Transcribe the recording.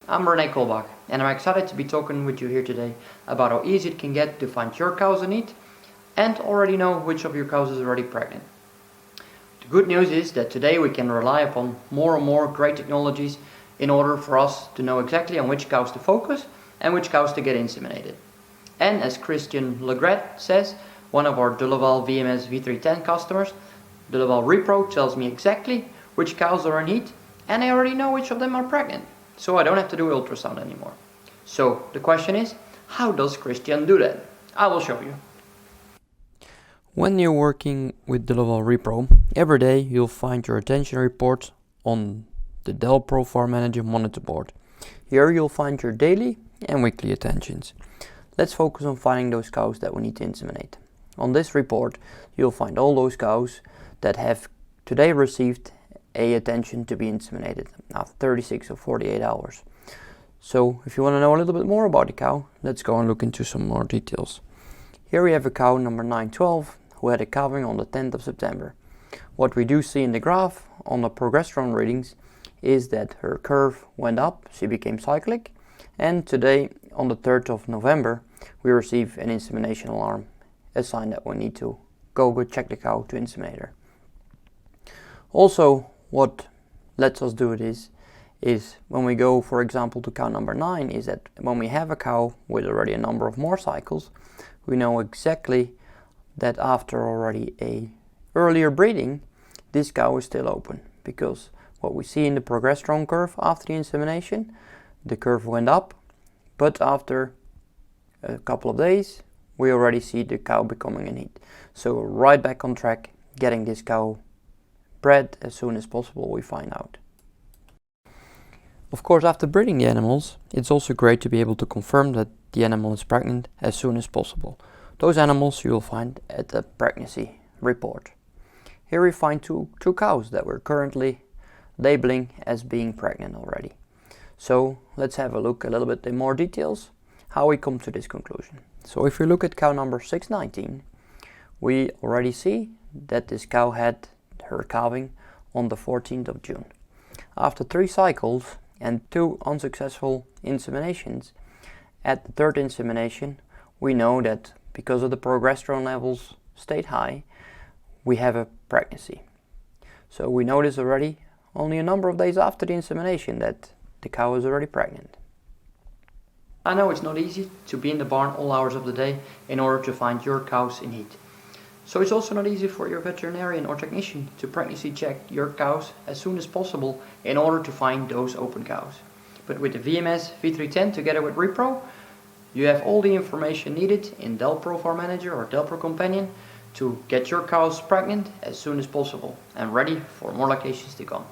I'm René Kolbach and I'm excited to be talking with you here today about how easy it can get to find your cows in heat and already know which of your cows is already pregnant. The good news is that today we can rely upon more and more great technologies in order for us to know exactly on which cows to focus and which cows to get inseminated. And as Christian Legret says, one of our DeLaval VMS V310 customers, DeLaval RePro tells me exactly which cows are in heat and I already know which of them are pregnant. So I don't have to do ultrasound anymore. So the question is, how does Christian do that? I will show you. When you're working with DeLaval RePro, every day you'll find your attention reports on the DelPro Farm Manager monitor board. Here you'll find your daily and weekly attentions. Let's focus on finding those cows that we need to inseminate. On this report you'll find all those cows that have today received a attention to be inseminated after 36 or 48 hours. So if you want to know a little bit more about the cow, let's go and look into some more details. Here we have a cow number 912 who had a calving on the 10th of September. What we do see in the graph on the progesterone readings is that her curve went up, she became cyclic, and today on the 3rd of November we receive an insemination alarm, a sign that we need to go check the cow to inseminate her. Also, what lets us do this is when we go, for example, to cow number 9, is that when we have a cow with already a number of more cycles, we know exactly that after already a earlier breeding, this cow is still open, because what we see in the progesterone curve after the insemination, the curve went up, but after a couple of days, we already see the cow becoming in heat. So we're right back on track, getting this cow bred as soon as possible, we find out. Of course, after breeding the animals, it's also great to be able to confirm that the animal is pregnant as soon as possible. Those animals you will find at the pregnancy report. Here we find two cows that we're currently labeling as being pregnant already. So let's have a look a little bit in more details how we come to this conclusion. So if we look at cow number 619, we already see that this cow had her calving on the 14th of June. After 3 cycles and 2 unsuccessful inseminations, at the 3rd insemination we know that because of the progesterone levels stayed high, we have a pregnancy. So we know this already only a number of days after the insemination that the cow is already pregnant. I know it's not easy to be in the barn all hours of the day in order to find your cows in heat. So it's also not easy for your veterinarian or technician to pregnancy check your cows as soon as possible in order to find those open cows. But with the VMS V310 together with RePro, you have all the information needed in DelPro Farm Manager or DelPro Companion to get your cows pregnant as soon as possible and ready for more locations to come.